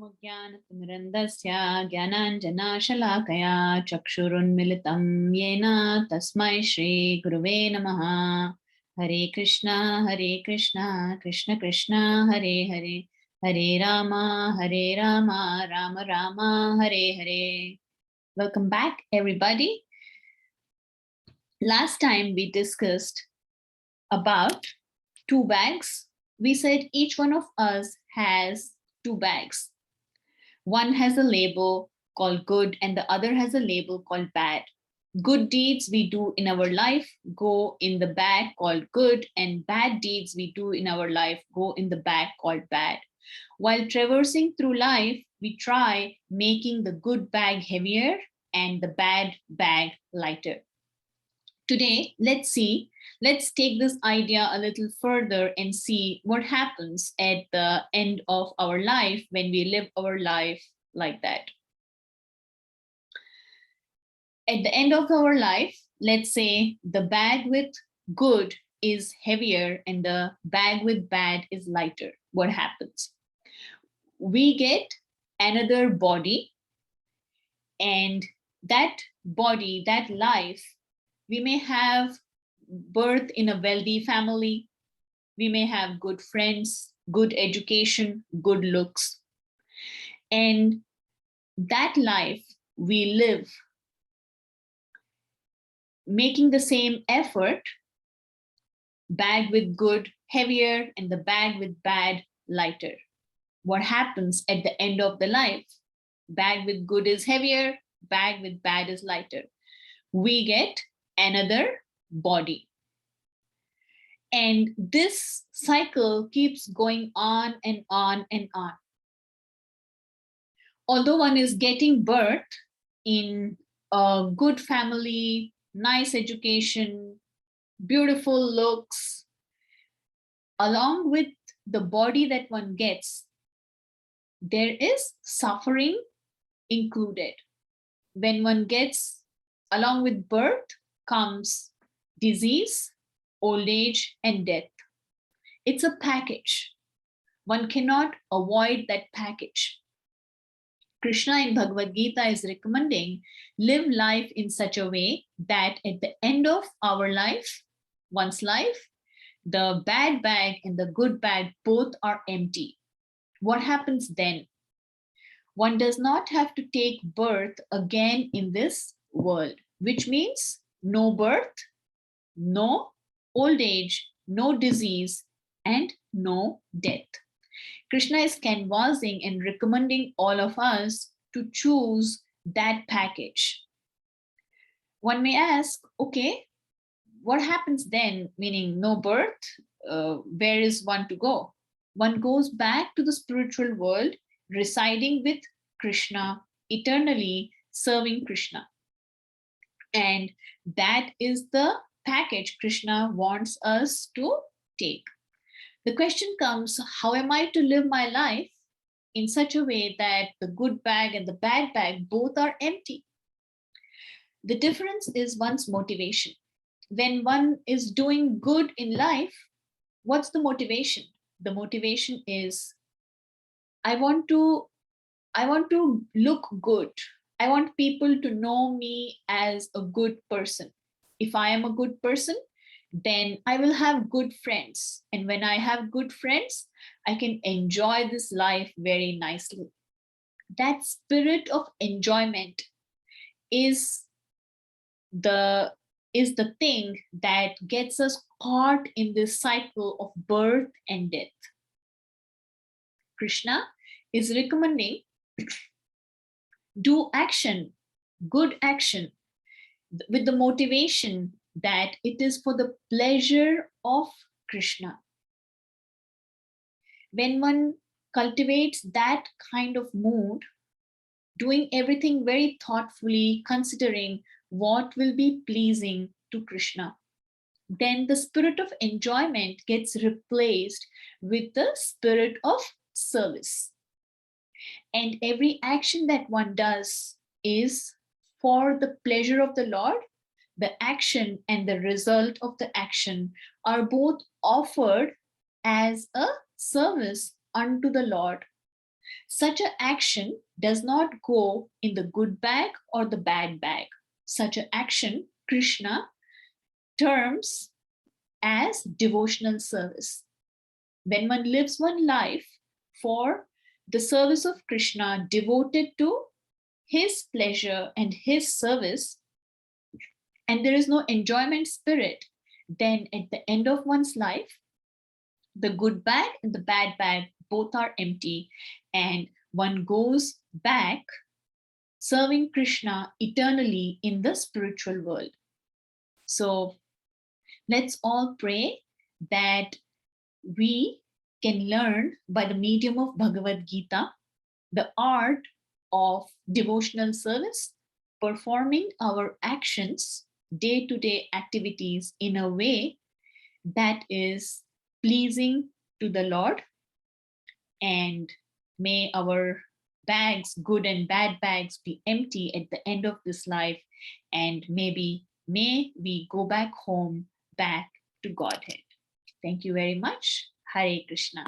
ज्ञानतिमिरन्दस्य ज्ञानाञ्जनाशलाकया चक्षुरुन्मिलितं येन तस्मै श्रीगुरुवे नमः। हरे कृष्णा कृष्ण कृष्ण हरे हरे, हरे Ram Ram Ram Hare Hare. Welcome back, everybody. Last time we discussed about two bags. We said each one of us has two bags. One has a label called good and the other has a label called bad. Good deeds we do in our life go in the bag called good, and bad deeds we do in our life go in the bag called bad. While traversing through life, we try making the good bag heavier and the bad bag lighter. Today, let's take this idea a little further and see what happens at the end of our life when we live our life like that. At the end of our life, let's say the bag with good is heavier and the bag with bad is lighter. What happens? We get another body, and that body, that life, we may have birth in a wealthy family, we may have good friends, good education, good looks. And that life we live making the same effort, bag with good heavier and the bag with bad lighter. What happens at the end of the life? Bag with good is heavier, bag with bad is lighter. We get another body. And this cycle keeps going on and on and on. Although one is getting birth in a good family, nice education, beautiful looks, along with the body that one gets, there is suffering included. When one gets, along with birth, comes disease, old age, and death. It's a package. One cannot avoid that package. Krishna in Bhagavad Gita is recommending live life in such a way that at the end of our life, one's life, the bad bag and the good bag both are empty. What happens then? One does not have to take birth again in this world, which means no birth, no old age, no disease, and no death. Krishna is canvassing and recommending all of us to choose that package. One may ask, okay, what happens then? Meaning no birth, where is one to go? One goes back to the spiritual world, residing with Krishna, eternally serving Krishna. And that is the package Krishna wants us to take. The question comes, how am I to live my life in such a way that the good bag and the bad bag both are empty? The difference is one's motivation. When one is doing good in life, what's the motivation? The motivation is, I want to look good. I want people to know me as a good person. If I am a good person, then I will have good friends. And when I have good friends, I can enjoy this life very nicely. That spirit of enjoyment is the thing that gets us caught in this cycle of birth and death. Krishna is recommending do action, good action, with the motivation that it is for the pleasure of Krishna. When one cultivates that kind of mood, doing everything very thoughtfully, considering what will be pleasing to Krishna, then the spirit of enjoyment gets replaced with the spirit of service. And every action that one does is for the pleasure of the Lord. The action and the result of the action are both offered as a service unto the Lord. Such an action does not go in the good bag or the bad bag. Such an action, Krishna terms as devotional service. When one lives one life for the service of Krishna, devoted to his pleasure and his service, and there is no enjoyment spirit, then at the end of one's life, the good bag and the bad bag both are empty, and one goes back serving Krishna eternally in the spiritual world. So let's all pray that we can learn by the medium of Bhagavad Gita the art of devotional service, performing our actions, day to day activities in a way that is pleasing to the Lord. And may our bags, good and bad bags, be empty at the end of this life. And may we go back home, back to Godhead. Thank you very much. Hare Krishna.